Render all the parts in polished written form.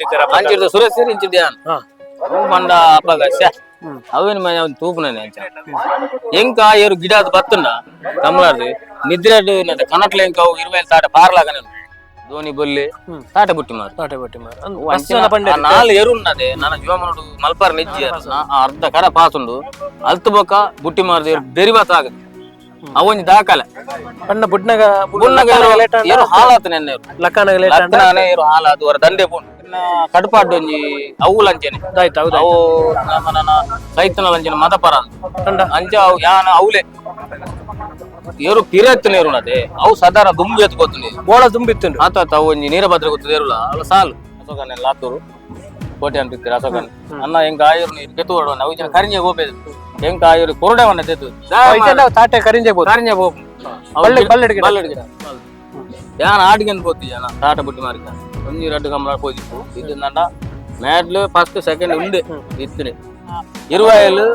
ಬಂದಿದ್ದೀರಾ? ಅಂಚಿಡ್ದು ಸುರೇಶ್ ಸೇರಿ ಇಂಚಿದ್ದೆ ಅವು ಬಂಡ ಅಪ್ಪಗ ಅವೇನು ತೂಪುನೇ ಅಂಚ ಎಂಕ ಏರು ಗಿಡ ಅದು ಬತ್ತುಂಡ ಕಮಲಾರ್ದು ನಿದ್ರೆ ಕನಟ್ಲ ಎಂಕ ಅವು 20 ತಾಟ ಪಾರ್ಲಾಗ ಧೋನಿ ಬೊಲ್ಲಿ ತಾಟ ಬುಟ್ಟಿ ಮಾರು ನಾಲ್ ಎರುನ್ನದೆ ನನ್ನ ಜೀವಮನೋಡು ಮಲ್ಪಾರ ನೆಜ್ಜಿ ಅರ್ಧ ಕರ ಪಾಸುಂಡು ಅಲ್ತು ಬೊಕ್ಕ ಬುಟ್ಟಿ ಮಾರ್ದು ಬೆರಿಬಾತ ಆಗದು ಅವೊಂದು ದಾಖಲೆ ಪಂಡ ಬುಡ್ನಗ ಏನು ಹಾಲಾತು ನೆನ್ನೆ ಲಕ್ಕನಾನೆ ಏನು ಹಾಲಾತು ಅವರ ದಂಡೆ ಪೋಣು ಕಡುಪಾಡು ಒಂಜಿ ಅವು ಲಂಚನೆ ಅವು ನನ್ನ ಸೈತನ ಲಂಚನೆ ಮದಪರ ಅಂಚ ಅವು ಯಾನ ಅವಲೆ ಏರು ಪಿರೆತ್ತು ನೀರು ಅದೇ ಅವು ಸದಾರ ದುಂಬಿ ಎತ್ಕೋತೀನಿ ಬೋಳ ದುಂಬಿತ್ತು ಆತ ಅವು ಒಂಜಿ ನೀರ ಭದ್ರ ಗೊತ್ತದೆ ಇರಲ್ಲ ಅಲ್ಲ ಸಾಲು ಅಶೋಕನೆ ಲಾತೂರು ಕೋಟೆ ಅಂತಿರ್ತೀರ ಅಶೋಕನೆ ಅನ್ನ ಹೆಂಗ ಆಯುರ್ ನೀರು ಕೆತ್ತು ಹೊಡೋಣ ಅವು ಜನ ಕರಿಂಜೆ ಗೋಪೇದು ಹೆಂಗ ಆಯುರ್ ಕೊರಡೆವನ್ನ ತೆತ್ತು ತಾಟೆ ಕರಿಂಜೆ ಬೋಪು ಬಲ್ಲಡ್ ಗಿಡ ಯಾನ ಆಡಿಗೆ పోతుంది జన తాట బుట్టి మార్క ಒಂಜಿ 2 ಕಮಲ పోయిತ್ತು ಇದ್ದಂಡ ಮ್ಯಾಡ್ಲು ಫಸ್ಟ್ ಸೆಕೆಂಡ್ ಉಂಡೆ ಇತ್ತನೆ 20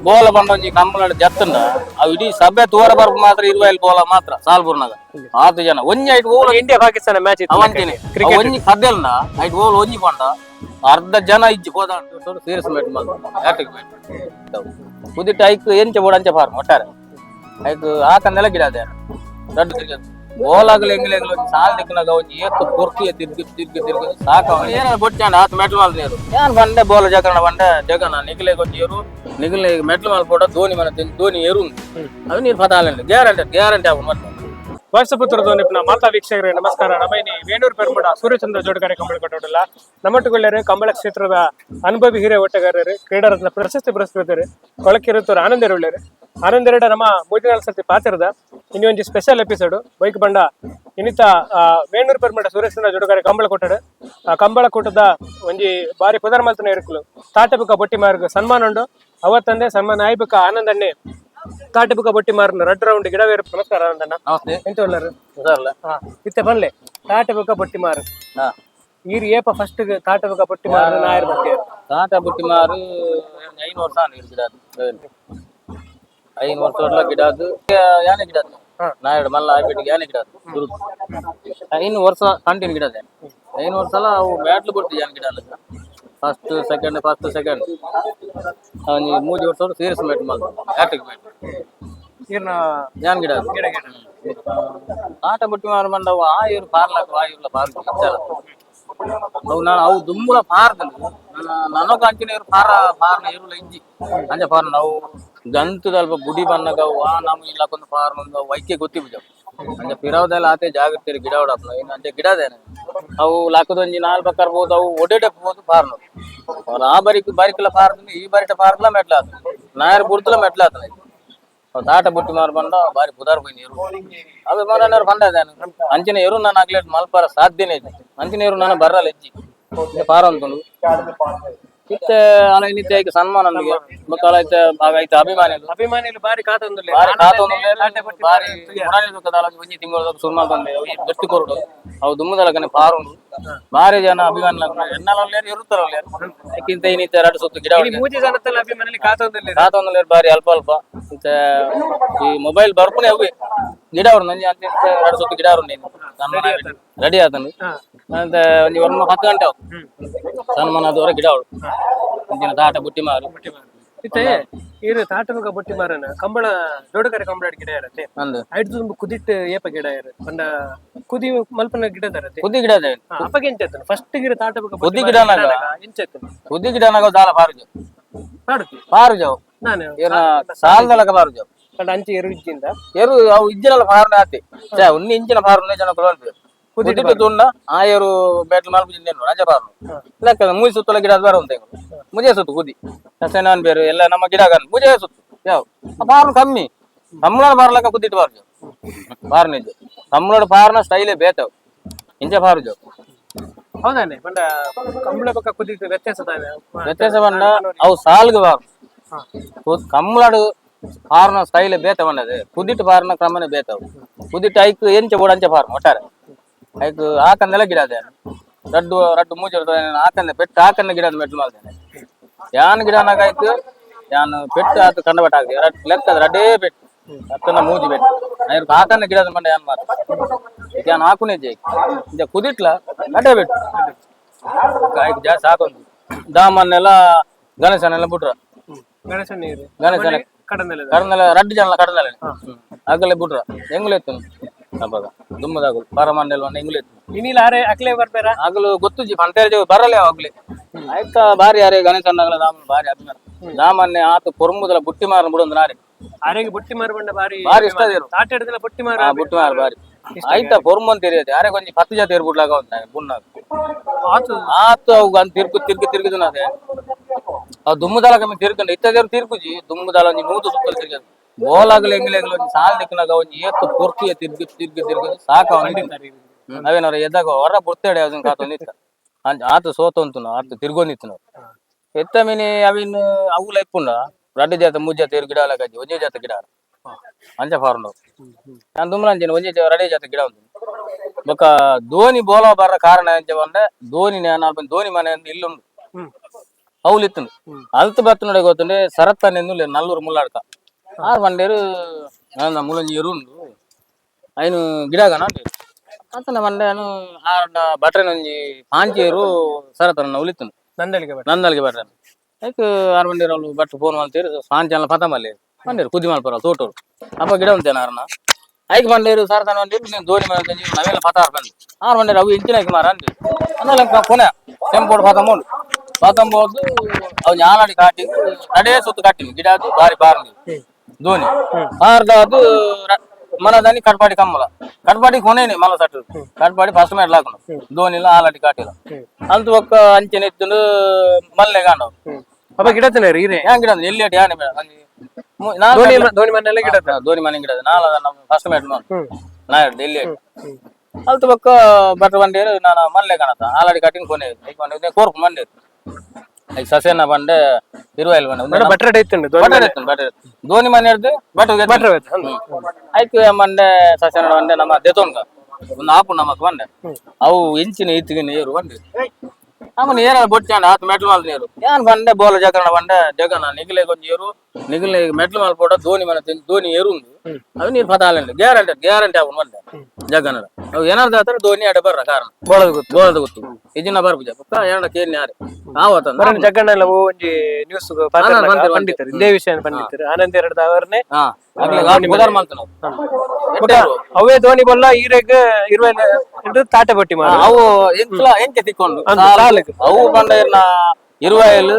ಬೋಲ ಬಂಡೊಂಜಿ ಕಮಲ ಜತ್ತಂಡ ಅವು ಇಡೀ ಸಭೆ ತೋರ ಬರ್ಬ ಮಾತ್ರ 20 ಬೋಲ ಮಾತ್ರ ಸಾಲ್ಪುರ್ನಾಗ 6 ಜನ ಒಂಜಿ ಐಟ್ ಬೋಲ್ ಇಂಡಿಯಾ ಪಾಕಿಸ್ತಾನ ಮ್ಯಾಚ್ ಇತ್ತು ಅವಂತಿನಿ ಒಂಜಿ ಕದ್ದೆಲ್ನ ಐಟ್ ಬೋಲ್ ಒಂಜಿ ಪಂಡ ಅರ್ಧ ಜನ ಇಜ್ಜಿ ಹೋದ ಸೀರಿಯಸ್ ಮ್ಯಾಚ್ ಮಾತ್ರ ಹ್ಯಾಟ್ರಿಕ್ ಮ್ಯಾಚ್ ಕುದಿಟ ಐಕ್ ಎಂಚ ಬೋಡಂಚ ಫಾರ್ಮ್ ಒಟ್ಟಾರೆ ಐಕ್ ಆಕಂದೆಲ್ಲ ಗಿಡ ಅದೇ ದೊಡ್ಡ ಕ್ರಿಕೆಟ್ ಬೋಲಾಗಲು ಎಂಗ್ಲೆಗ್ಲು ಸಾಲ್ ದಿಕ್ಕನಾಗ ಒಂಜಿ ಏತ್ತು ಪೊರ್ತಿಯ ತಿರ್ಗಿ ಸಾಕ ಏನ ಬೊಟ್ಟಾಂಡ ಆತ ಮೆಟ್ಲು ಮಾಲ್ ನೀರು ಯಾನ್ ಬಂಡೆ ಬೋಲ ಜಗನ ಬಂಡೆ ಜಗನ ನಿಗಲೆ ಗೊತ್ತಿಯರು ನಿಗಲೆ ಮೆಟ್ಲು ಮಾಲ್ ಕೂಡ ಧೋನಿ ಮನ ಧೋನಿ ಏರು ಅದು ನೀರು ಪದಾಲ ಗ್ಯಾರಂಟಿ ಆಗ ಮತ್ತೆ ವಾಟ್ಸಪುತ್ರ ಧೋನಿಪ್ನ ಮಾತಾ ವೀಕ್ಷಕರೇ ನಮಸ್ಕಾರ. ನಮೈನಿ ವೇಣೂರು ಪೆರ್ಮುಡ ಸೂರ್ಯಚಂದ್ರ ಜೋಡಗಾರೆ ಕಂಬಳ ಕೊಟ್ಟೋಡಿಲ್ಲ ನಮ್ಮಟ್ಟುಗೊಳ್ಳೆರೆ ಕಂಬಳ ಕ್ಷೇತ್ರದ ಅನುಭವಿ ಹಿರಿಯ ಒಟ್ಟಗಾರರು ಕ್ರೀಡಾರತ್ನ ಪ್ರಶಸ್ತಿ ಪುರಸ್ಕೃತರು ಕೊಳಕಿರುತ್ತರು ಆನಂದೆರಡ ನಮ್ಮ ಮೂಜಿನಾಲ್ ಸರ್ತಿ ಪಾತಿರದ ಇನ್ನೊಂದು ಸ್ಪೆಷಲ್ ಎಪಿಸೋಡ್ ಬೈಕ್ ಬಂಡ ಇನ್ನಿತ ವೇಣೂರು ಪೆರ್ಮುಡ ಸೂರ್ಯಚಂದ್ರ ಜೋಡಗಾರೆ ಕಂಬಳ ಕೊಟ್ಟಡು ಆ ಕಂಬಳ ಕೂಟದ ಒಂಜಿ ಬಾರಿ ಪುದರ್ ಮಲ್ತನ ಇರುಕಲು ತಾಟಬುಕ ಬೊಟ್ಟಿ ಮಾರ್ಗ ಸನ್ಮಾನ ಉಂಡು ಅವತ್ತಂದೆ ಸನ್ಮಾನ ಆಯ್ಬುಕ ಆನಂದಣ್ಣೆ ತಾಟಬುಕ ಬೊಟ್ಟಿ ಮಾರ್ನ 2 ರೌಂಡ್ ಗಿಡವೇರು. ನಮಸ್ಕಾರ ಆನಂದಣ್ಣ. ಎಂತ ಒಳ್ಳರು ಇತ್ತೆ ಬನ್ಲೆ ತಾಟಬುಕ ಬೊಟ್ಟಿ ಮಾರು ಈರು ಏಪ ಫಸ್ಟ್ ತಾಟಬುಕ ಬೊಟ್ಟಿ ಮಾರು ನಾಯರ್ ಬಟ್ಟೆ ತಾಟ ಬುಟ್ಟಿ ಮಾರು 5 ವರ್ಷ ಗಿಡ 5 ವರ್ಷ ಗಿಡದು ಯಾನೆ ಗಿಡದು ನಾಯಡ್ ಮಲ್ಲ ಆಗ್ಬಿಟ್ಟಿಗೆ ಯಾನೆ ಗಿಡ 5 ವರ್ಷ ಕಂಟಿನ್ಯೂ ಗಿಡದೆ 5 ವರ್ಷ ಅಲ್ಲ ಅವು ಬ್ಯಾಟ್ಲು ಕೊಡ್ತೀವಿ ಯಾನೆ ಗಿಡ ಅಲ್ಲ ಫಸ್ಟ್ ಸೆಕೆಂಡ್ 3 ವರ್ಷ ಸೀರಿಯಸ್ ಮ್ಯಾಟ್ ಮಾಡು ಹ್ಯಾಟ್ರಿಕ್ ಮ್ಯಾಟ್ ಜಾನ್ ಗಿಡ ಆಟ ಬುಟ್ಟಿ ಮಾರು ಬಂದವು ಆ ಇವ್ರು ಪಾರ್ಲಾಕ ಆ ಇವ್ರ ಪಾರ್ಲ ಅವು ನಾನು ಅವು ದುಮ್ಮುಳ ಪಾರ್ದಲ್ಲಿ ನನಗ ಅಂಚಿನ ಇವ್ರು ಪಾರ್ನ ಇರುಲ್ಲ ಇಂಜಿ ಅಂಜ ಪಾರ್ನ ಅವು ಗಂತದ ಅಲ್ಪ ಗುಡಿ ಬನ್ನಗ ಅವು ನಮ್ ಇಲ್ಲಕೊಂದು ಪಾರ್ನ ವೈಕೆ ಗೊತ್ತಿ ಬಿಜವು ಅಂಜ ಪಿರಾವದೆಲ್ಲ ಆತೆ ಜಾಗೃತಿ ಗಿಡ ಹೊಡಪ್ನ ಇನ್ನು ಅಂಜ ಗಿಡದೇನೆ ಅವು ಲಾಕದೊಂಜಿ 4 ಬಕ್ಕರ್ ಬೋದು ಅವು ಒಡೆಡಕ್ ಬೋದು ಪಾರ್ನ ಆ ಬಾರಿಕಲ ಪಾರ್ದ ಈ ಬಾರಿಟ ಪಾರ್ದಲ ಮೆಟ್ಲ ಆತ ನಾಯರ್ ಬುಡ್ದಲ ಮೆಟ್ಲ ಆತನ ತಾಟ ಬುಟ್ಟಿ ಮಾರು ಬಂಡ ಬಾರಿ ಪುದಾರ್ పోయి ನೀರು ಅವೆ ಮರನರು ಬಂಡದೇನು ಅಂಚಿನ ಎರು ನಾನು ಆಗ್ಲೇಟ್ ಮಲ್ಪಾರ ಸಾಧ್ಯನೇ ಇದೆ ಅಂಚಿನ ಎರು ನಾನು ಬರಲ್ಲ ಹೆಜ್ಜಿ ಪಾರ ಅಂತಂದು ಇತ್ತೆ ಅಲ್ಲ ನಿತ್ಯ ಐಕೆ ಸನ್ಮಾನ ಮಕ್ಕಳ ಐತೆ ಆಗೈತೆ ಅಭಿಮಾನಿಗಳು ಬಾರಿ ಕಾತೊಂದುಲ್ಲೆ ಬಾರಿ ಒಂಜಿ ತಿಂಗಳು ಸುರ್ಮಾಲ್ ತಂದೆ ಬೆಸ್ಟ್ ಕೊರಡು ಅವು ದುಮ್ಮದಲಕನೆ ಪಾರುಂಡು ಬಾರಿ ಜನ ಅಭಿಮಾನ ಎನ್ನಲ್ಲ ಇರುತ್ತಾರಲ್ಲ ಯಾಕಿಂತ ಇನ್ನಿತ್ತೆ 2 ಸುತ್ತು ಗಿಡ ಕಾತೊಂದುಲ್ಲೆ ಬಾರಿ ಅಲ್ಪ ಮತ್ತೆ ಈ ಮೊಬೈಲ್ ಬರ್ಪುನೆ ಅವು ಗಿಡ ಅವ್ರು ನಂಜಿ ಅಂತ 2 ಸುತ್ತು ಗಿಡ ಅವ್ರು ರೆಡಿ ಆತನು ಅಂತ ಒಂದು 10 ಗಂಟೆ ಅವು ಸನ್ಮಾನದವರ ಗಿಡ ಅವಳು ಇಂಚಿನ ತಾಟ ಬುಟ್ಟಿ ಮಾರು ಇತ್ತೆ ಇರು ತಾಟಬುಕ ಬೊಟ್ಟಿ ಮಾರನ ಕಂಬಳ ಜೋಡಗಾರೆ ಕಂಬಳ ಗಿಡ ಇರತ್ತೆ ಐದು ತುಂಬ ಕುದಿಟ್ಟು ಏಪ ಗಿಡ ಇರ ಪಂಡ ಕುದಿ ಮಲ್ಪನ ಗಿಡ ಇರತ್ತೆ ಕುದಿ ಗಿಡ ಅಪ್ಪಗೆ ಎಂಚೆತ್ತನು ಫಸ್ಟ್ ಗಿಡ ತಾಟಬುಕ ಕುದಿ ಗಿಡನಾಗ ಎಂಚೆತ್ತನು ಕುದಿ ಗಿಡನಾಗ ದಾಲ ಪಾರುಜವು ನಾನು ಸಾಲದಲಕ ಪಾರುಜವು ಪಂಡ ಅಂಚೆ ಎರು ಇಜ್ಜಿಂದ ಎರು ಅವು ಇಜ್ಜಿನಲ್ಲ ಪಾರನೆ ಆತಿ ಉನ್ನಿ ಇಂಚಿನ ಪಾರನೆ ಜನ ಕೊಡುವಂತ ಕುದಿಟ್ಟು ತುಂಡ ಆ ಎರು ಬ್ಯಾಟ್ಲ್ ಮಾಲ್ಪುಜಿಂದೇನು ರಾಜ ಪಾರು ಲೆಕ್ಕ ಮೂಜಿ ಸುತ್ತಲ ಗಿಡ ಬೇರೆ ಉಂಟು ಮುಜೆ ಸುತ್ತು ಕುದಿ ಸೆನಾನ್ ಬೇರೆ ಎಲ್ಲ ನಮ್ಮ ಗಿಡಗನ್ ಮುಜೆ ಸುತ್ತು ಯಾವ ಪಾರ್ನ ಕಮ್ಮಿ ತಮ್ಮಳ ಪಾರ್ಲಕ್ಕ ಕುದಿಟ್ಟು ಪಾರ್ಜು ಪಾರ್ನಿದ್ದು ತಮ್ಮಳ ಪಾರ್ನ ಸ್ಟೈಲೇ ಬೇತವ್ ಇಂಚ ಪಾರುಜು ಹೌದಾನೆ ಪಂಡ ಕಂಬಳ ಪಕ್ಕ ಕುದಿಟ್ಟು ವ್ಯತ್ಯಾಸ ಬಂಡ ಅವು ಸಾಲ್ಗೆ ಪಾರು ಕಮ್ಮಳಡು ಪಾರ್ನ ಸ್ಟೈಲೇ ಬೇತ ಬಂಡದೆ ಕುದಿಟ್ಟು ಪಾರ್ನ ಕ್ರಮನೇ ಬೇತವ್ ಕುದಿಟ್ಟು ಐಕ್ ಎಂಚ ಬೋಡಂಚ ಪಾರ್ನ ಒಟ್ಟಾರೆ ಐಕ್ ಆಕಂದೆಲ್ಲ ಗಿಡ ಅದೇ ರಡ್ಡು ಮೂಜೆ ಆಕಂದೆ ಪೆಟ್ಟು ಆಕಂದ ಗಿಡದ ಮೆಟ್ಲು ಮಾಡ್ತೇನೆ ಯಾನ್ ಗಿಡನಾಗ ಆಯ್ತು ಯಾನ್ ಪೆಟ್ಟು ಆತು ಕಂಡ ಬಟ್ ಆಗ್ತದೆ ಲೆಕ್ಕದ ರಡ್ಡೇ ಪೆಟ್ಟು ಅತ್ತನ ಮೂಜಿ ಪೆಟ್ಟು ಐರ್ ಆಕಂದ ಗಿಡದ ಮಂಡ ಯಾನ್ ಮಾತ್ರ ಯಾನ್ ಹಾಕುನೇ ಜೈ ಕುದಿಟ್ಲ ಅಡ್ಡೆ ಪೆಟ್ಟು ಆಯ್ತು ಜಾಸ್ತಿ ಹಾಕೊಂದು ದಾಮನ್ನೆಲ್ಲ ಗಣೇಶನೆಲ್ಲ ಬಿಟ್ರ ಗಣೇಶನ್ ನೀರು ಗಣೇಶನ ಕಡನೆಲ್ಲ ಕಡನೆಲ್ಲ ರಡ್ಡು ಜನ ಕಡನೆಲ್ಲ ಆಗಲೇ ಬಿಟ್ರ ಎಂಗ್ಲೆತ್ತು ಹಬ್ಬಗ ದುಮ್ಮದಾಗಲು ಪರಮಂಡೆಲ್ಲ ಎಂಗ್ಲೆತ್ತು ಇನ್ನಿಲ್ಲ ಆರೆ ಅಕ್ಲೆ ಬರ್ತಾರ ಆಗಲು ಗೊತ್ತು ಪಂತೇರಿ ಬರಲ್ಲ ಆಗ್ಲಿ ಆಯ್ತಾ ಬಾರಿ ಯಾರೇ ಗಣೇಶನ್ನಾಗಲ ದಾಮನ್ ಬಾರಿ ಅಭಿಮಾನ ದಾಮನ್ನೆ ಆತು ಪೊರ್ಮುದಲ ಬುಟ್ಟಿ ಮಾರನ್ ಬಿಡೊಂದು ನಾರಿ ಆರೆಗೆ ಬುಟ್ಟಿ ಮಾರ್ಬಂಡ ಬಾರಿ ಬಾರಿ ಇಷ್ಟ ಅದೇರು ತಾಟ ಹಿಡಿದಲ್ಲ ಬುಟ್ಟಿ ಮಾರ ಬುಟ್ಟಿ ಮಾರ ಬಾರಿ ಆಯ್ತಾ ಪೊರ್ಮನ್ ತೆರಿಯದೆ ಯಾರೇ ಕೊಂಚ 10 ಜಾತಿ ಏರ್ಬಿಡ್ಲಾಗ ಬುಣ್ಣಾಗ ಆತು ಆತು ಅವು ಅಂತ ತಿರ್ಗಿದು ಅದೇ ಅವು ದುಮ್ಮದಾಲ ಕಮ್ಮಿ ತಿರ್ಕೊಂಡು ಇತ್ತದೇರು ತಿರ್ಗುಜಿ ದುಮ್ಮದಾಲ ಒಂಜಿ 100 ಸುತ್ತಲು ತಿರ್ಗ ಬೋಲಾಗಲು ಎಂಗ್ಲೆಗ್ಲು ಒಂಜಿ ಸಾಲ್ ದಿಕ್ಕನಾಗ ಒಂಜಿ ಏತ್ತು ಪೊರ್ತಿಯ ತಿರ್ಗಿ ಸಾಕ ಅವೇನವ್ರ ಎದ್ದಾಗ ಹೊರ ಬುಡ್ತೇಡೆ ಅದನ್ನ ಕಾತೊಂದಿತ್ತ ಆತು ಸೋತೊಂತುನು ಆತು ತಿರ್ಗೊಂದಿತ್ತು ನಾವು ಎತ್ತ ಮೀನಿ ಅವಿನ್ ಅವುಲ ಇಪ್ಪುಂಡ ರಡ್ಡು ಜಾತ 3 ಜಾತ ಏರು ಗಿಡ ಕಜ್ಜಿ ಒಂಜೇ ಜಾತ ಗಿಡ ಅಂಚ ಫಾರ್ಮ್ ನಾನು ದುಮ್ಮಲಂಚೇನೆ ಒಂಜೇ ರಡೇ ಜಾತ ಗಿಡ ಉಂಟು ಬೊಕ್ಕ ಧೋನಿ ಬೋಲ ಬರ ಕಾರಣ ಎಂಚ ಬಂದ್ರೆ ಧೋನಿ ಧೋನಿ ಮನೆ ಇಲ್ಲುಂಡು అవులిತ್ತು ಅಲ್ತು ಬತ್ತು ನೋಡಿ ಗೊತ್ತುಂಡೆ ಸರತ್ತನೆಂದು ನಲ್ಲೂರು ಮುಲ್ಲಾಡ್ಕ ಆರು ಬಂಡೇರು ನಂದ ಮುಲಂಜಿ ಎರುಂಡು ಐನು ಗಿಡಗನ ಅಂತನ ಬಂಡೇನು ಆರ್ಡ ಬಟ್ರೆನೊಂಜಿ ಪಾಂಚೇರು ಸರತ್ತನ ಉಲಿತ್ತು ನಂದಲ್ಗೆ ಬಟ್ರೆ ಐಕ್ ಆರು ಬಂಡೇರು ಅವ್ರು ಬಟ್ಟು ಫೋನ್ ಮಾಡ್ತೀರು ಸಾಂಚಲ ಪತಮಲ್ಲಿ ಬಂಡೇರು ಕುದಿ ಮಲ್ಪರ ತೋಟರು ಅಪ್ಪ ಗಿಡ ಉಂಟೇನ ಆರನ ಐಕ್ ಬಂಡೇರು ಸರತನ ಬಂಡೇರು ನೀನು ಧೋನಿ ಮನೆ ನವೆಲ್ಲ ಪತಾರ್ ಬಂದು ಆರು ಬಂಡೇರು ಅವು ಇಂಚಿನ ಮಾರ ಅಂದು ಅಂದಲ್ಲ ಕೊನೆ ಟೆಂಪೋಡ್ ಪತಮೋಡು ಪತಂಬೋದು ಅವ್ ஞானடி ಕಾಟಿ ನಡೇ ಸುತ್ತು ಕಟ್ಟಿನಿ ಗಿಡ ಅದು ಬಾರಿ ಬಾರಿ ಧೋನಿ ಆರ್ದ ಅದು ಮನದಾನಿ ಕಟ್ಪಾಡಿ ಕಮ್ಮಲ ಕಟ್ಪಾಡಿ ಕೊನೇನೆ ಮಲ ಸಟ್ಟು ಕಟ್ಪಾಡಿ ಫಸ್ಟ್ ಮ್ಯಾಟ್ ಲಾಕನು ಧೋನಿಲ ಆಲಾಡಿ ಕಾಟಿಲ ಅಂತ ಒಕ್ಕ ಅಂಚೆನೆ ಇತ್ತು ಮಲ್ಲೆ ಕಾಂಡವ್ ಅಪ್ಪ ಗಿಡ ತಿನ್ನರಿ ಇರೆ ಯಾ ಗಿಡ ಎಲ್ಲಿ ಯಾನೆ ಧೋನಿ ಮನೆಯಲ್ಲ ಗಿಡ ಧೋನಿ ಮನೆ ಗಿಡ ನಾಲ ನಮ್ಮ ಫಸ್ಟ್ ಮ್ಯಾಟ್ ನಾ ಎಲ್ಲಿ ಅಲ್ತ ಒಕ್ಕ ಬಟ್ರ ಬಂಡೇರು ನಾನು ಮಲ್ಲೆ ಕಾಣತ್ತ ಆಲಾಡಿ ಕಾಟಿನ ಕೊನೆ ಕೋರ್ಕು ಮಂಡೆ ಈಗ ಸಸ್ಯನ ಬಂಡೆ ಇರುವಲ್ ಬಂಡೆ ಬಟ್ರೆ ಇತ್ತು ಧೋನಿ ಮನೆ ಹಿಡ್ದು ಬಟ್ರೆ ಆಯ್ತು ಮಂಡೆ ಸಸ್ಯನ ಬಂಡೆ ನಮ್ಮ ದೆತೋನ್ಗ ಒಂದು ಆಪು ನಮಕ್ ಬಂಡೆ ಅವು ಇಂಚಿನ ಇತ್ತಿಗೆ ನೀರು ಬಂಡೆ ಆಮೇಲೆ ಏನ ಬೊಟ್ಟಾಂಡ ಆತು ಮೆಟ್ಲು ಮಾಲ್ ನೀರು ಏನ್ ಬಂಡೆ ಬೋಲ ಜಗನ ಬಂಡೆ ಜಗನ ನಿಗಲೆ ಕೊಂಚ ಏರು ನಿಗಲೆ ಮೆಟ್ಲು ಮಾಲ್ ಪೋಟ ಧೋನಿ ಮನೆ ಧೋನಿ ಏರುಂದು ಅವು ನೀರು ಪತಾಲೆ ಗ್ಯಾರಂಟಿ ಅವನು ಬಂಡೆ ಜಗನ ಅವು ಏನಾರ್ದು ಆತರ ಧೋನಿ ಆಟ ಬರ್ರ ಕಾರಣ ಬೋಳದ ಗೊತ್ತು ಇದನ್ನ ಬರ್ಬುಜ ಪಕ್ಕ ಏನ ಕೇಳಿ ಯಾರು ಆವತ್ತ ಜಗಣ್ಣ ಎಲ್ಲ ಒಂಜಿ ನ್ಯೂಸ್ ಪಂಡಿತರು ಇದೇ ವಿಷಯ ಪಂಡಿತರು ಆನಂದ್ ಎರಡು ಅವರನ್ನೇ ಅವೇ ಧೋನಿ ಬೊಲ್ಲ ಈರೆಗ್ ತಾಟ ಬಟ್ಟಿ ಮಾರ ಅವು ಎಂಕೆ ತಿಕ್ಕೊಂಡು ಅವು ಬಂಡ ಇರುವಾಯಲು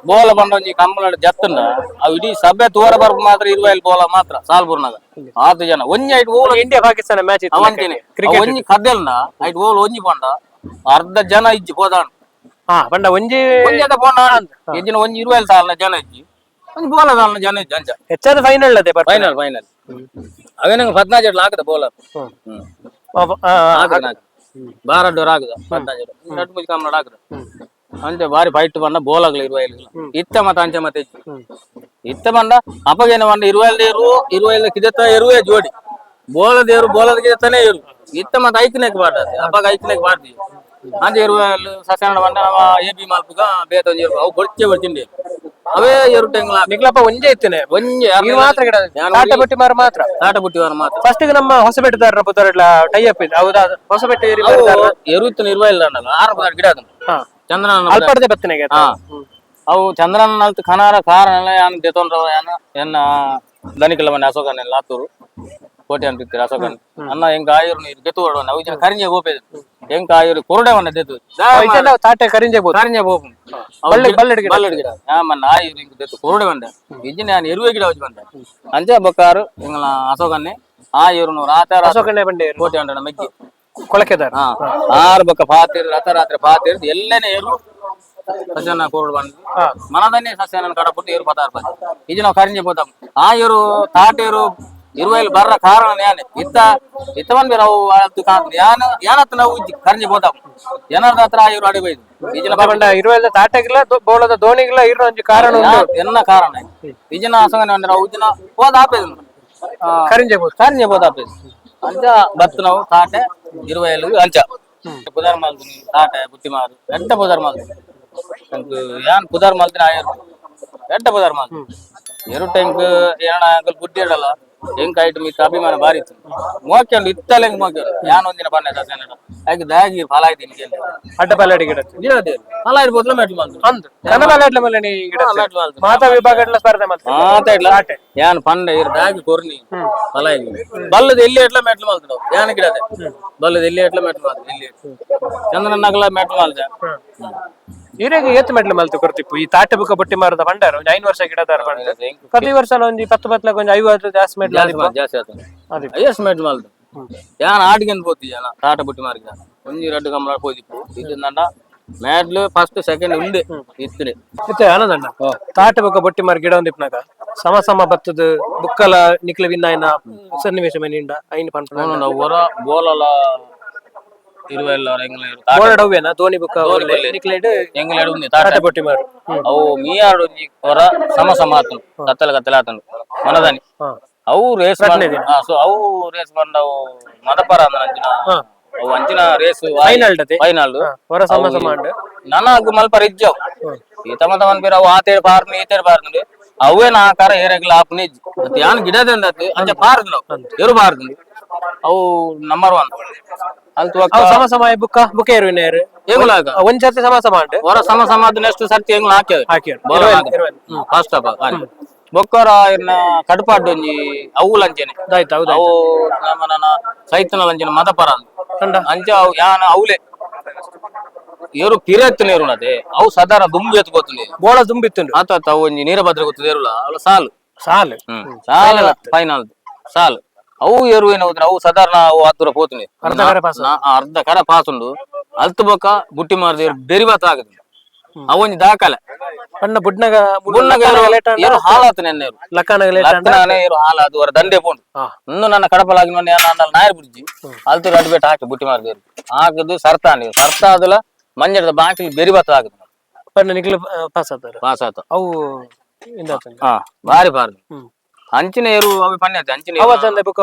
ಬೋಲ ಬಂಡ ಒಂಜಿ ಕಂಬಳ ಜತ್ತಂಡ ಅವು ಇಡೀ ಸಭೆ ತೋರ ಬರ್ಬ ಮಾತ್ರ ಇರುವಾಯಲ್ ಬೋಲ ಮಾತ್ರ ಸಾಲ್ಪುರ್ನಾಗ 6 ಜನ ಒಂಜಿ ಐಟ್ ಓಲ್ ಇಂಡಿಯಾ ಪಾಕಿಸ್ತಾನ ಮ್ಯಾಚ್ ಇತ್ತು ಅವಂತಿನಿ ಒಂಜಿ ಕದ್ದೆಲ್ನ ಐಟ್ ಓಲ್ ಒಂಜಿ ಬಂಡ ಅರ್ಧ ಜನ ಇಜ್ಜಿ ಹೋದಾಣ್ ಬಂಡ ಒಂಜಿ ಪೋಣ ಇಜ್ಜಿನ ಒಂಜಿ ಇರುವಾಯಲ್ ಸಾಲ್ನ ಜನ ಇಜ್ಜಿ ಒಂಜಿ ಬೋಲ ಸಾಲ್ನ ಜನ ಇಜ್ಜಿ ಅಂಚ ಹೆಚ್ಚಾದ ಫೈನಲ್ ಅದೇ ಫೈನಲ್ ಅವೇನಂಗ 14 ಜಡ್ಲ ಹಾಕದ ಬೋಲರ್ ಬಾರಡ್ಡೋರ್ ಆಗದ 14 ನಟ್ ಮುಜಿ ಕಮ್ಮಡ ಆಗದ ಅಂಚೆ ಬಾರಿ ಫೈಟ್ ಬಂಡ ಬೋಲಾಗ್ಲ ಇರುವಾಯಲ್ ಇತ್ತ ಮತ ಅಂಚೆ ಮತ್ತೆ ಇತ್ತ ಬಂಡ ಅಪಗೇನ ಬಂಡ ಇರುವಾಯಲ್ ಕಿದೆತ್ತ ಎರುವೆ ಜೋಡಿ ಬೋಲದೇರು ಬೋಲದ ಕಿದೆತ್ತನೇ ಇರು ಇತ್ತ ಮತ ಐಕನೆಕ್ ಬಾಡ್ದೆ ಅಪಗ ಐಕನೆಕ್ ಬಾಡ್ದಿ ಅಂಚೆ ಇರುವಾಯಲ್ ಸಸ್ಯನ ಬಂಡ ನಮ್ಮ ಎಬಿ ಮಾಲ್ಪುಗ ಬೇತೊಂಜಿ ಅವು ಬೊಡ್ಚೆ ಅವೇ ಎರುಟೆಂಗ್ಲ ನಿಗ್ಲಪ್ಪ ಒಂಜೆ ಇತ್ತನೆ ಒಂಜೆ ಮಾತ್ರ ಗಿಡ ತಾಟ ಬಟ್ಟಿ ಮಾರ ಮಾತ್ರ ಫಸ್ಟ್ ನಮ್ಮ ಹೊಸಬೆಟ್ಟದಾರ ಪುತ್ತರಡ್ಲ ಟೈ ಅಪ್ ಇದೆ ಹೌದಾ ಹೊಸಬೆಟ್ಟ ಎರುತ್ತು ನಿರ್ವಹಿಲ್ಲ 6 ಗಿಡ ಚಂದ್ರನ ಅಲ್ಪಡದೆ ಬತ್ತನೆಗೆ ಅವು ಚಂದ್ರನ ನಲ್ತು ಖನಾರ ಕಾರಣ ಯಾನ್ ದೆತೊಂಡ್ರವ ಯಾನ ಎನ್ನ ದನಿಕಲ ಮನೆ ಅಶೋಕನ ಲಾತೂರು ಕೋಟೆ ಅಂತಿರ್ತೀರ ಅಶೋಕನ್ ಅನ್ನ ಹೆಂಗ ಆಯುರ್ ನೀರು ದೆತ್ತು ಹೊಡೋಣ ಅವು ಜನ ಕರಿಂಜೆ ಗೋಪೆ ಹೆಂಗ ಆಯುರ್ ಕೊರಡೆ ಮನೆ ದೆತ್ತು ತಾಟೆ ಕರಿಂಜೆ ಬೋಪು ಬಲ್ಲಡ್ ಗಿಡ ಮನ್ನ ಆಯುರ್ ಹಿಂಗ ದೆತ್ತು ಕೊರಡೆ ಬಂದೆ ಇಜ್ಜಿನ ಯಾನ್ ಎರುವೆ ಗಿಡ ಹೋಗಿ ಬಂದೆ ಅಂಚೆ ಬೊಕ್ಕಾರು ಹಿಂಗಲ ಅಶೋಕನ್ನೇ ಆಯುರ್ನು ರಾತ ಅಶೋಕನ್ನೇ ಬಂಡೆ ಕೋಟೆ ಅಂಡನ ಮೆಕ್ಕಿ ಕೊಳಕೆದಾರ 6 ಬೊಕ್ಕ ಪಾತಿರ್ ರಾತ್ರಿ ಪಾತಿರ್ ಎಲ್ಲೇನೆ ಏರು ಸಸ್ಯನ ಕೋರ್ಡ್ ಬಂದು ಮನದನ್ನೇ ಸಸ್ಯನ ಕಡಪುಟ್ಟು ಏರು ಪದಾರ್ಥ ಇದು ನಾವು ಕರಿಂಜೆ ಹೋದಾಂ ಆ ಏರು ತಾಟೇರು ಇರುವಲ್ಲಿ ಬರ್ರ ಕಾರಣ ಯಾನೆ ಇತ್ತ ಬಂದ್ ನಾವು ಯಾನತ್ ನಾವು ಕರಿಂಜೆ ಹೋದಾಂ ಏನಾರ್ದ ಹತ್ರ ಆ ಏರು ಅಡಿ ಬೈದು ಈಜಿನ ಬಂಡ ಇರುವಲ್ಲ ತಾಟಗಿಲ್ಲ ಬೋಳದ ದೋಣಿಗಿಲ್ಲ ಇರೋ ಒಂಜಿ ಕಾರಣ ಎನ್ನ ಕಾರಣ ಈಜಿನ ಅಸಂಗನೆ ಅಂದ್ರೆ ನಾವು ಈಜಿನ ಹೋದ ಆಪೇದು ಕರಿಂಜೆ ಹೋದ ಆಪೇದು ಅಂಚ ಬತ್ತು ನಾವು ತಾಟೆ ಇರುವಲ್ಲಿ ಅಂಚ ಪುದಾರ್ ಮಾಲ್ತೀನಿ ತಾಟೆ ಬುಟ್ಟಿ ಮಾರು ಎಂಟ ಪುದಾರ್ ಮಾಲ್ತೀನಿ ಯಾನ್ ಪುದಾರ್ ಮಾಲ್ತೀನಿ ಆಯರು ಎಂಟ ಪುದಾರ್ ಮಾಲ್ತೀನಿ ಎರು ಟ್ಯಾಂಕ್ ಏನ ಅಂಕಲ್ ಬುಟ್ಟಿ ಇಡಲ್ಲ ಹೆಂಗ್ ಐಟಮ್ ಇತ್ತು ಅಭಿಮಾನ ಬಾರಿ ಇತ್ತು ಮೋಕ್ಯಂಡು ಇತ್ತಲ್ಲ ಹೆಂಗ್ ಮೋಕ್ಯಂಡು ಯಾನ್ ಒಂದಿನ ಬಣ್ಣ ಕನ್ನಡ ಹಾಗೆ ದಾಗಿ ಫಲ ಆಯ್ತು ನಿಮಗೆ ಅಡ್ಡ ಪಲ್ಲಾಡಿ ಗಿಡ ಗಿಡದೇ ಫಲ ಇರ್ಬೋದ್ಲ ಮೆಟ್ಲು ಮಾಡ್ತು ಅಂದ್ ಕನ್ನಡ ಮಲ್ಲ ನೀ ಗಿಡ ಮಾತಾ ವಿಭಾಗ ಸ್ಪರ್ಧೆ ಮಾಡ್ತಾರೆ ಮಾತಾಡ್ಲ ಯಾನ್ ಪಂಡ ಇರ್ ದಾಗಿ ಕೊರ್ನಿ ಫಲ ಇದೆ ಬಲ್ಲದ ಎಲ್ಲಿ ಎಟ್ಲ ಮೆಟ್ಲು ಮಾಡ್ತು ಯಾನ್ ಗಿಡದೇ ಬಲ್ಲದ ಎಲ್ಲಿ ಎಟ್ಲ ಮೆಟ್ಲು ಮಾಡ್ತು ಇಲ್ಲಿ ಚಂದ್ರನ ನಗಲ ಮೆಟ್ಲು ಮಾಡ್ದೆ ಇರೆಗೆ ಏತ್ ಮೆಟ್ಲು ಮಲ್ತು ಕೊರ್ತಿಪ್ಪು ಈ ತಾಟೆ ಬುಕ್ಕ ಬಟ್ಟಿ ಮಾರದ ಬಂಡಾರ ಒಂದು 5 ವರ್ಷ ಗಿಡದಾರ ಬಂಡ ಪ್ರತಿ ವರ್ಷ ಒಂದು 10 ಒಂದು 50 ಜಾಸ್ತಿ ಮೆಟ್ಲು ಜಾಸ್ತಿ ಆಯ್ತು ಐಎಸ್ ಮೆಟ್ಲು ಮಾಡ್ದು ಯಾನ್ ಆಡ್ಗೆಂದು పోతి ಯಾನ ತಾಟ ಬುಟ್ಟಿ ಮಾರ್ಗ ಒಂಜಿ ರೆಡ್ ಕಮಲ పోదిప్పు ಇದು ನಂಡ ಮ್ಯಾಡ್ಲು ಫಸ್ಟ್ ಸೆಕೆಂಡ್ ಉಂಡೆ ಇತ್ತಿಡೆ ಇತ್ತೆ ಆನಂದಣ್ಣ ತಾಟೆ ಬುಕ್ಕ ಬಟ್ಟಿ ಮಾರ ಗಿಡ ಒಂದಿಪ್ನಾಗ ಸಮ ಬತ್ತದ ಬುಕ್ಕಲ ನಿಕ್ಲ ವಿನ್ನಾಯನ ಸನ್ನಿವೇಶ ಮೇನಿಂಡ ಐನ್ ಪಂಪನ ಹೊರ ಬೋಲಲ ಇರುವೆಲ್ಲ ಎಂಗ್ಲೇರು ಬೋರ್ಡವೇನ ಧೋನಿ ಬುಕ್ಕ ನಿಕ್ಲೇಡ್ ಎಂಗ್ಲೇಡು ఉంది ತಾಟೆ ಬಟ್ಟಿ ಮಾರ ಅವು ಮೀಯಾಡು ಒಂಜಿ ಹೊರ ಸಮ ಆತನು ಕತ್ತಲ ಆತನು ಮನದಾನಿ ಅವು ರೇಸ್ ಸೊ ಅವು ರೇಸ್ ಬಂದವು ಮದಪರ ಅಂಚಿನ ಅವು ಅಂಚಿನ ರೇಸ್ ಫೈನಲ್ ಹೊರ ಸಮ ನನಗ್ ಮಲ್ಪರ ಇಜ್ಜವು ಈ ತಮ ಪೇರು ಅವು ಆತೇಡ್ ಪಾರ್ನು ಈತೇಡ್ ಪಾರ್ನು ಅವೇ ನಾಕಾರ ಏರೆಗ್ಲ ಆಪ್ನ ಇಜ್ಜಿ ಮತ್ತೆ ಯಾನ್ ಗಿಡದಿಂದ ಅಂಚ ಪಾರ್ದು ನಾವು ಎರು ಪಾರ್ದು ಅವು ನಂಬರ್ 1 ಅಲ್ತು ಸಮ ಬುಕ್ಕ ಇರುವಿನೇರು ಏಗುಲಾಗ ಒಂದ್ ಸರ್ತಿ ಸಮ ಹೊರ ಸಮ ಅದು ನೆಕ್ಸ್ಟ್ ಸರ್ತಿ ಹೆಂಗ್ ಹಾಕ್ಯ ಫಸ್ಟ್ ಆಫ್ ಬೊಕ್ಕರ ಇನ್ನ ಕಡಪಾಡು ಒಂಜಿ ಅವು ಲಂಚನೆ ಅವು ನಮ್ಮ ನನ್ನ ಸೈತನ ಲಂಚನೆ ಮದಪರ ಅಂಚ ಅವು ಯಾನ ಅವಲೆ ಏರು ಪಿರೆತ್ತು ನೀರು ನದೆ ಅವು ಸಾಧಾರಣ ದುಂಬಿ ಎತ್ಕೋತೀನಿ ಬೋಳ ದುಂಬಿತ್ತು ಆತ ಅವು ಒಂಜಿ ನೀರಭದ್ರ ಗೊತ್ತದೆ ಇರಲ್ಲ ಅವಳ ಸಾಲು ಸಾಲು ಫೈನಲ್ ಸಾಲು ಅವು ಏರು ಏನವುದ್ರೆ ಅವು ಸಾಧಾರಣ ಅವು ಹತ್ತಿರ ಹೋತೀನಿ ಅರ್ಧ ಕರ ಪಾಸ್ ಉಂಡು ಅಲ್ತು ಬೊಕ್ಕ ಬುಟ್ಟಿ ಮಾರ್ದ ಬೆರಿ ಬಾತ ಆಗುತ್ತೆ ಅವೊಂಜಿ ದಾಖಲೆ ಅಣ್ಣ ಬುಡ್ನಗ ಹಾಲಾತ ನೆನ್ನೇರು ಲಕ್ಕನಾನೆ ಹಾಲಾದು ಅವರ ದಂಡೆ ಪೋಂಡು ಇನ್ನು ನನ್ನ ಕಡಪಲಾಗಿ ನಾಯರ್ ಬುಡ್ಜಿ ಅಲ್ತು ರಡ್ ಬೇಟ ಹಾಕಿ ಬುಟ್ಟಿ ಮಾರ್ದೇರು ಹಾಕದು ಸರ್ತಾ ನೀವು ಸರ್ತಾ ಅದಲ್ಲ ಮಂಜದ ಬಾಕಿಲಿ ಬೆರಿ ಬಾತ ಆಗುತ್ತೆ ಪಾಸ್ ಆತ ಅವು ಬಾರಿ ಬಾರ್ದು ಅಂಚಿನ ಏರು ಅవి ಪನ್ನೆ ಅಂಚಿನ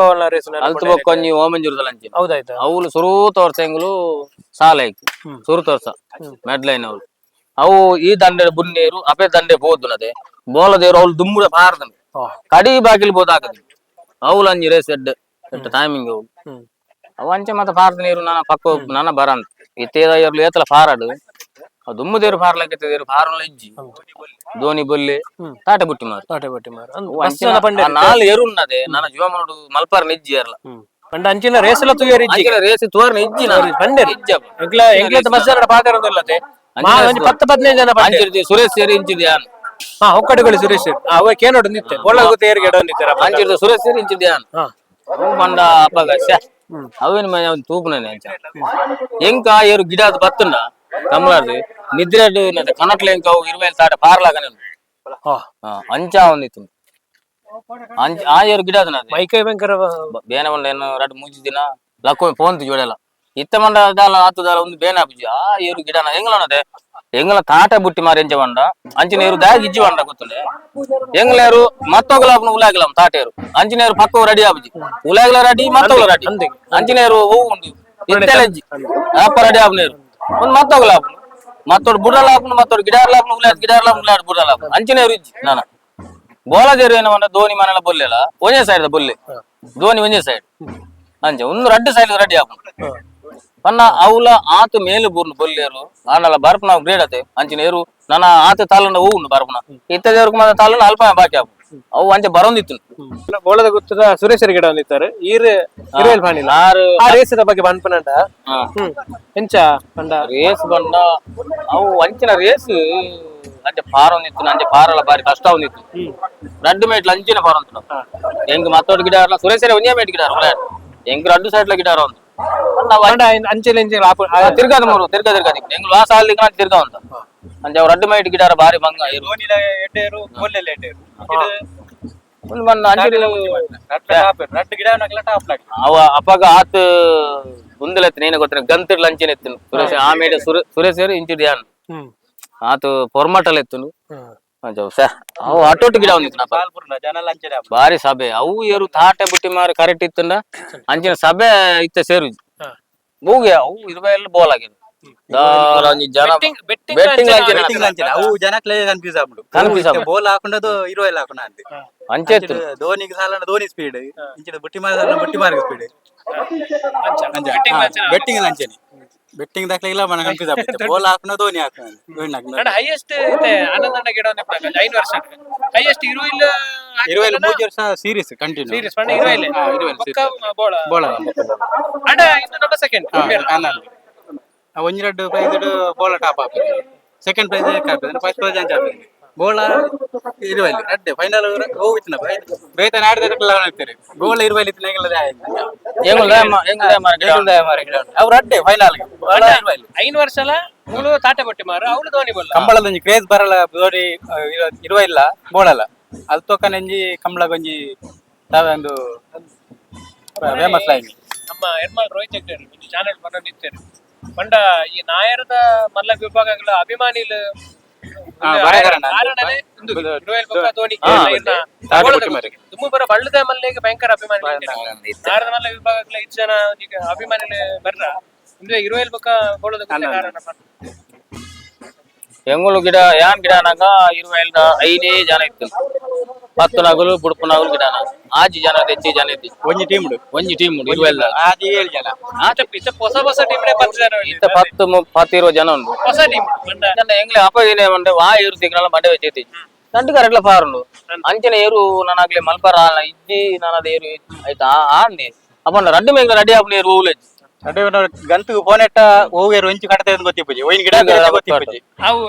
ಅಲ್ತು ಬೊಕ್ಕ ನೀವು ಓಮಂಜೂರದಲ್ಲಿ ಅಂಚಿನ ಹೌದಾಯ್ತು ಅವಳು ಸುರು ತೋರ್ಸ ಎಂಗ್ಲು ಸಾಲ ಐಕ್ ಸುರು ತೋರ್ಸ ಮೆಡ್ಲೈನ್ ಅವಳು ಅವು ಈ ದಂಡೆ ಬುನ್ನೇರು ಅಪೆ ದಂಡೆ ಬೋದ್ನದೆ ಬೋಲದೇರು ಅವಳು ದುಮ್ಮುಡ ಪಾರ್ದನು ಕಡಿ ಬಾಗಿಲು ಬೋದ್ ಹಾಕದು ಅವಳು ಅಂಜಿ ರೇಸ್ ಎಡ್ ಟೈಮಿಂಗ್ ಅವಳು ಅವು ಅಂಚೆ ಮತ್ತೆ ಪಾರ್ದ ನೀರು ನನ್ನ ಪಕ್ಕ ನನ್ನ ಬರಂತ ಇತ್ತೇದ ಇರ್ಲು ಏತಲ ಪಾರಾಡು ದುಮ್ಮದೇರು ಪಾರ್ಲಕ್ಕೆದೇರು ಪಾರಲ್ಲ ಇಜ್ಜಿ ಧೋನಿ ಬೊಲ್ಲೆ ತಾಟೆ ಬುಟ್ಟಿ ಮಾರು ನಾಲ್ ಏರು ఉన్నದೆ ನನ್ನ ಜೀವಮನುಡು ಮಲ್ಪಾರ ನಿಜ್ಜಿ ಅರ್ಲ ಅಂಚಿನ ರೇಸಲ ತುಯರಿ ರೇಸ್ ತೋರ್ನ ಇಜ್ಜಿ ಸುರೇಶ್ ಸೇರಿ ಇಂಚಿದ್ಯಾನ್ ಒಕ್ಕಡೆಗಳು ಸುರೇಶ್ ಕೇನೋಡು ನಿತ್ತೆ ಅಂಚಿರ್ದ ಸುರೇಶ್ ಸೇರಿ ಇಂಚಿದ್ಯಾನ್ ಮಂಡ ಅಪ್ಪಗ ಅವೇನು ತೂಪುನೇ ಎಂಕ ಏರು ಗಿಡ ಅದು ಬತ್ತುಂಡ ಕಮಲಾರ್ದು ನಿದ್ರೆ ಕನಟ್ಲೆ ಎಂಕ 20 ತಾಟ ಪಾರ್ಲಾಗನೆ ಅಂಚ ಒಂದಿತ್ತು ಆ ಏರು ಗಿಡ ಅದು ಮೈಕೈ ಭಯಂಕರ ಬೇನೆ ಮಂಡ ಏನು 2-3 ದಿನ ಲಕ್ಕೊಮ್ಮೆ ಫೋನ್ ಜೋಡೆಲ್ಲ ಇತ್ತ ಮಂಡ ದಾಲ ಆತದಾಲ ಒಂದು ಬೇನೆ ಆಪುಜಿ ಆ ಏರು ಗಿಡನ ಎಂಗ್ಲನದೆ ಎಂಗ್ಲ ತಾಟ ಬುಟ್ಟಿ ಮಾರಿ ಎಂಚ ಬಂಡ ಅಂಚಿನ ಏರು ದಾಗಿ ಇಜ್ಜಿ ಬಂಡ ಗೊತ್ತುಂಡೆ ಎಂಗ್ಲೇರು ಮತ್ತೊಗ್ಲಾಪನ ಉಲಾಗ್ಲಾಮ್ ತಾಟೇರು ಅಂಚಿನೇರು ಪಕ್ಕ ರೆಡಿ ಆಪುಜಿ ಉಲಾಗ್ಲ ರೆಡಿ ಮತ್ತೊಗ್ಲ ರೆಡಿ ಅಂಚಿನೇರು ಹೂ ಉಂಡು ಇತ್ತೆಲೆಜ್ಜಿ ಆಪ ರೆಡಿ ಆಪನೇರು ಒಂದು ಮತ್ತೊಗ್ಲಾಪನ ಮತ್ತೊಡು ಬುಡಲಾಪನ ಮತ್ತೊಡು ಗಿಡಾರ್ಲಾಪನ ಉಲಾಡ್ ಗಿಡಾರ್ಲಾಪನ ಉಲಾಡ್ ಬುಡಲಾಪನ ಅಂಚಿನೇರು ಇಜ್ಜಿ ನಾನ ಬೋಲದೇರು ಏನು ಬಂಡ ಧೋನಿ ಮನೆಲ ಬೊಲ್ಲೆಲ್ಲ ಒಂದೇ ಸೈಡ್ ಬೊಲ್ಲೆ ಧೋನಿ ಒಂದೇ ಸೈಡ್ ಅಂಚೆ ಒಂದು 2 ಸೈಡ್ ರೆಡಿ ಆಪನ ಪನ್ನ ಅವಲ ಆತು ಮೇಲು ಬೂರ್ನು ಬೊಲ್ಲೇರು ಆನಲ ಬರ್ಪ ನಾವು ಗ್ರೇಡ್ ಅತೆ ಅಂಚಿನೇರು ನನ್ನ ಆತ ತಾಲನ ಹೂ ಉಂಡು ಬರ್ಪನ ಇತ್ತದೇವ್ರ ಮಾತ್ರ ತಾಲನ ಅಲ್ಪ ಬಾಕಿ ಆಪು ಅವು ಅಂಚೆ ಬರೋಂದಿತ್ತು ಬೋಳದ ಗೊತ್ತದ ಸುರೇಶರ ಗಿಡ ಒಂದಿತ್ತಾರೆ ಪಾಣಿಲ್ಲ ಆ ರೇಸದ ಬಗ್ಗೆ ಬನ್ಪನಂಡ ಎಂಚ ಪಂಡ ರೇಸ್ ಬಂಡ ಅವು ಅಂಚಿನ ರೇಸ್ ಅಂಚೆ ಪಾರ ಒಂದಿತ್ತು ಅಂಚೆ ಪಾರಲ ಬಾರಿ ಕಷ್ಟ ಒಂದಿತ್ತು ರಡ್ಡು ಮೇಟ್ಲ ಅಂಚಿನ ಪಾರ ಅಂತ ಹೆಂಗ್ ಮತ್ತೊಟ್ಟು ಗಿಡ ಸುರೇಶರ ಒಂದೇ ಮೇಟ್ ಗಿಡ ಹೆಂಗ್ 2 ಸೈಡ್ಲ ಗಿಡ ಒಂದು ಅಂಚೆಲ್ ತಿರ್ಗಾದ ಮೂರು ತಿರ್ಗಾ ಹೆಂಗ್ ಲಾಸ್ ಅಲ್ಲಿ ತಿರ್ಗಾ ಅಂತ ಅಂಚೆ ಅವ್ರು 2 ಮೈಟ್ ಗಿಡ ಬಾರಿ ಭಂಗ ಅವ ಅಪ್ಪಗ ಆತ್ ಮುಂದೆತ್ತು ನೇನೆ ಗೊತ್ತಿನ ಗಂತಿರ್ ಲಂಚನ್ ಎತ್ತನು ಸುರೇಶ್ ಆಮೇಲೆ ಸುರೇಶ್ ಇಂಚಿಡ್ ಯಾನ್ ಆತು ಪೊರ್ಮಟಲ್ ಎತ್ತನು ಅವು ಅಟೋಟ್ ಗಿಡ ಒಂದಿತ್ತು ಬಾರಿ ಸಭೆ ಅವು ಏರು ತಾಟೆ ಬುಟ್ಟಿ ಮಾರಿ ಕರೆಕ್ಟ್ ಇತ್ತಂಡ ಅಂಚಿನ ಸಭೆ ಇತ್ತ ಸೇರು ಮೂಗೆ ಅವು 20 ಬೋಲ್ ಆಗ್ಯದ ದಾರ ಒಂಜಿ ಜನ ಬೆಟ್ಟಿಂಗ್ betting ಲಾಂಚನೆ Betting ಲಾಂಛನ. ಅವು ಜನಕ್ಲೆ ಕನ್ಫ್ಯೂಸ್ ಆಗ್ಬಿಡು. Confuse ಆಗ್ಬಿಡು. ಬೋಲ್ ಹಾಕೊಂಡದು ಇರೋ ಇಲ್ಲ ಹಾಕೊಂಡ ಅಂತ. ಅಂಚೆತ್ತು ಧೋನಿಗೆ ಸಾಲ ಧೋನಿ ಸ್ಪೀಡ್, ಇಂಚಿನ ಬುಟ್ಟಿ ಮಾರ ಸಾಲ ಬುಟ್ಟಿ ಮಾರ್ಗ ಸ್ಪೀಡ್. ಬೆಟ್ಟಿಂಗ್ ಲಾಂಛನೆ. ಬೆಟ್ಟಿಂಗ್ ದಾಖಲೆ ಇಲ್ಲ ಮನ ಕನ್ಫ್ಯೂಸ್ ಆಗ್ಬಿಡುತ್ತೆ. ಬೋಲ್ ಹಾಕೊಂಡ ಧೋನಿ ಹಾಕೊಂಡ. ಧೋನಿ ಹಾಕೊಂಡ. ಹೈಯೆಸ್ಟ್ ಆನಂದ ಗಿಡ 5 ವರ್ಷ ಹೈಯೆಸ್ಟ್ ಇರುವೆಲ್ಲ 3 ವರ್ಷ ಸೀರೀಸ್ ಕಂಟಿನ್ಯೂ. ಸೀರೀಸ್ ಪಂಡ ಇರುವೆಲ್ಲ ಪಕ್ಕ ಬೋಳ ಬೋಳ. ಅಡ ಇನ್ನು ನಮ್ಮ ಸೆಕೆಂಡ್ ಒಂಜಿ 2 ಪ್ರೈಸ್ ಬೋಳ ಟಾಪ್ ಆಗ್ತದೆ. ಸೆಕೆಂಡ್ ಪ್ರೈಸ್ ಆಗ್ತದೆ. ಫಸ್ಟ್ ಪ್ರೈಸ್ ಅಂಚ ಆಗ್ತದೆ. ಬೋಳ ಇರುವೆಲ್ಲ ರೆಡ್ ಫೈನಲ್ ಹೋಗಿತ್ತು ನಾವು. ಬೇತನ ಆಡಿದ್ರೆ ಆಗ್ತಾರೆ. ಬೋಳ ಇರುವೆಲ್ಲ ಇತ್ತನೆಲ್ಲ ಅವ್ರು ರೆಡ್ ಫೈನಲ್ 5 ವರ್ಷಲ ಮೂಲು ತಾಟೆ ಬಟ್ಟಿ ಮಾರ ಅವಳು ಧೋನಿ ಬೋಲ್ ಕಂಬಳದ ಒಂಜಿ ಕ್ರೇಜ್ ಬರಲ್ಲ ಧೋನಿ ಇರುವ ಇಲ್ಲ ಬೋಳಲ್ಲ ಅದು ತೊಕ್ಕನಂಜಿ ಕಂಬಳ ಗೊಂಜಿ ಒಂದು ಫೇಮಸ್ ಲೈನ್. ನಮ್ಮ ಎರ್ಮಾಲ್ ರೋಹಿತ್ ಹೆಗ್ಡೆ ಒಂದು ಚಾನೆಲ್ ಬರ ನಿಂತೇರು ಪಂಡ ಈ ನಾಯರದ ಮಲ್ಲ ವಿಭಾಗಗಳ ಅಭಿಮಾನಿಲು ತುಂಬ ಬರ ಬಳ್ಳದ ಮಲ್ಲಿಗೆ ಭಯಂಕರ ಅಭಿಮಾನಿ ನಾರದ ಮಲ್ಲ ವಿಭಾಗಗಳ 5 ಜನ ಅಭಿಮಾನಿಲು ಬರ್ರ ಇಂದ್ರೆ ಇರುವೆಲ್ ಬೊಕ್ಕ ಬೋಳದ ಕಾರಣ ಎಂಗುಲು ಗಿಡ ಯಾನ್ ಗಿಡ ನಾಗ 25 ಜನ ಇತ್ತು. 10 ನಗಲು ಬುಡುಪು ನಗಲು ಗಿಡ ಆಜಿ ಜನ ಹೆಚ್ಚಿ ಜನ ಇತ್ತು. ಒಂಜಿ ಟೀಮ್ ಇರುವೆಲ್ಲ ಆಜಿ 7 ಜನ. ಹೊಸ ಟೀಮ್ 10 ಜನ 10-20 ಜನ ಉಂಟು. ಹೊಸ ಟೀಮ್ ಎಂಗ್ಲೆ ಅಪಗಿನೇ ಮಂಡೆ ವಾ ಏರು ತಿಂಗಳ ಮಂಡೆ വെച്ചೇತಿ ದಂಡು ಕರೆಕ್ಲ ಪಾರುಂಡು ಅಂಚನೆ ಏರು ನಾನಾಗ್ಲೆ ಮಲ್ಪರ ಇದ್ದಿ ನಾನದ ಏರು ಆಯ್ತಾ ಆಂದಿ ಅಪ್ಪನ ರಡ್ಡು ಮೇಂಗ ರೆಡಿ ಆಪನ ಏರು ಊಲೇಜ್ ಅದೇ ಗಂತು ಫೋನ್ ಎಟ್ಟ ಹೋಗಿ ಒಂಚು ಕಟ್ಟದೆ ಅಂತ ಗೊತ್ತಿಪ್ಪಜಿ ಒಯ್ನ್ ಗಿಡ ಗೊತ್ತಿಪ್ಪಜಿ ಅವು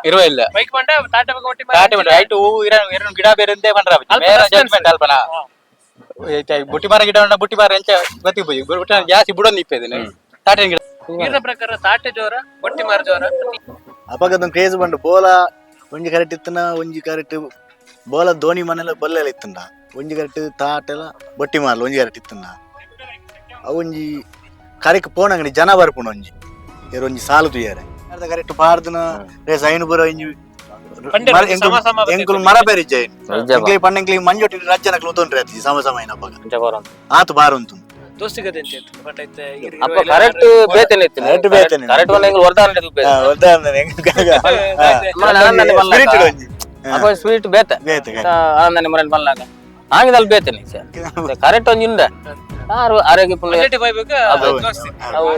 ಇರುವ ಇಲ್ಲ ಬೈಕ್ ಬಂಡ ತಾಟ ಬಗ್ಗೆ ಒಟ್ಟಿ ಕಾಟೆ ಬಂಡ ಐಟು ಹೂವು ಎರಡು ಗಿಡ ಬೇರೆ ಅಂತೆ ಬಂದ್ರ ಬೇರೆ ಜಡ್ಜ್ಮೆಂಟ್ ಅಲ್ಪನ ಬುಟ್ಟಿ ಮಾರ ಗಿಡ ಬುಟ್ಟಿ ಮಾರ ಎಂಚ ಗೊತ್ತಿಪ್ಪಜಿ ಜಾಸ್ತಿ ಬುಡೊಂದು ಇಪ್ಪೇದಿನ ತಾಟೆ ಗಿಡ ನೀರಿನ ಪ್ರಕಾರ ತಾಟೆ ಜೋರ ಬಟ್ಟಿ ಮಾರ ಜೋರ ಅಪಗದೊಂದು ಕ್ರೇಜ್ ಬಂಡು ಬೋಲ ಒಂಜಿ ಕರೆಕ್ಟ್ ಇತ್ತನ ಒಂಜಿ ಕರೆಕ್ಟ್ ಬೋಲ ಧೋನಿ ಮನೆಲ ಬಲ್ಲೆಲ್ಲ ಇತ್ತಂಡ ಒಂಜಿ ಕರೆಕ್ಟ್ ತಾಟೆಲ್ಲ ಬಟ್ಟಿ ಮಾರ್ಲ ಒಂಜಿ ಕರೆಕ್ಟ್ ಇತ್ತಂಡ ಅವೊಂಜಿ ಕರೆಕ್ ಪೋನಂಗಡಿ ಜನ ಬರ್ಪುಂಡು ಒಂಜಿ ಏರ್ ಒಂಜಿ ಸಾಲು ತುಯ್ಯಾರೆ ಕರೆಕ್ಟ್ ಪಾರ್ದನ ರೇಸ್ ಐನು ಬರೋ ಒಂಜಿ ಎಂಕುಲು ಮರ ಬೇರೆ ಇಜ್ಜೆ ಎಂಕ್ಲಿ ಪಂಡೆಂಕ್ಲಿ ಮಂಜೊಟ್ಟಿ ರಜ್ಜನಕ್ಲು ಉತೊಂಡ್ರೆ ಅತಿ ಸಮ ಸಮ ಏನಪ್ಪ ಆತು ಬಾರುಂತು ದೋಸ್ತಿಗದೆ ಅಂತ ಇತ್ತು ಬಟ್ ಐತೆ ಅಪ್ಪ ಕರೆಕ್ಟ್ ಬೇತನೆ ಇತ್ತು ಕರೆಕ್ಟ್ ಬೇತನೆ ಕರೆಕ್ಟ್ ಒಂದ್ ಎಂಗ್ಲು ವರ್ದಾನ ಇತ್ತು ಬೇತ ಅಪ್ಪ ಸ್ವೀಟ್ ಬೇತ ಆನಂದನೆ ಮರಲ್ ಬಲ್ಲಾಗ ಹಾಗಿದಲ್ಲಿ ಬೇತನೆ ಕರೆಕ್ಟ್ ಒಂದ್ ಇಂದ ಯಾರು ಆರೋಗ್ಯ ಪುಣ್ಯ ಬೈಬೇಕು ದೋಸ್ತಿ ನಾವು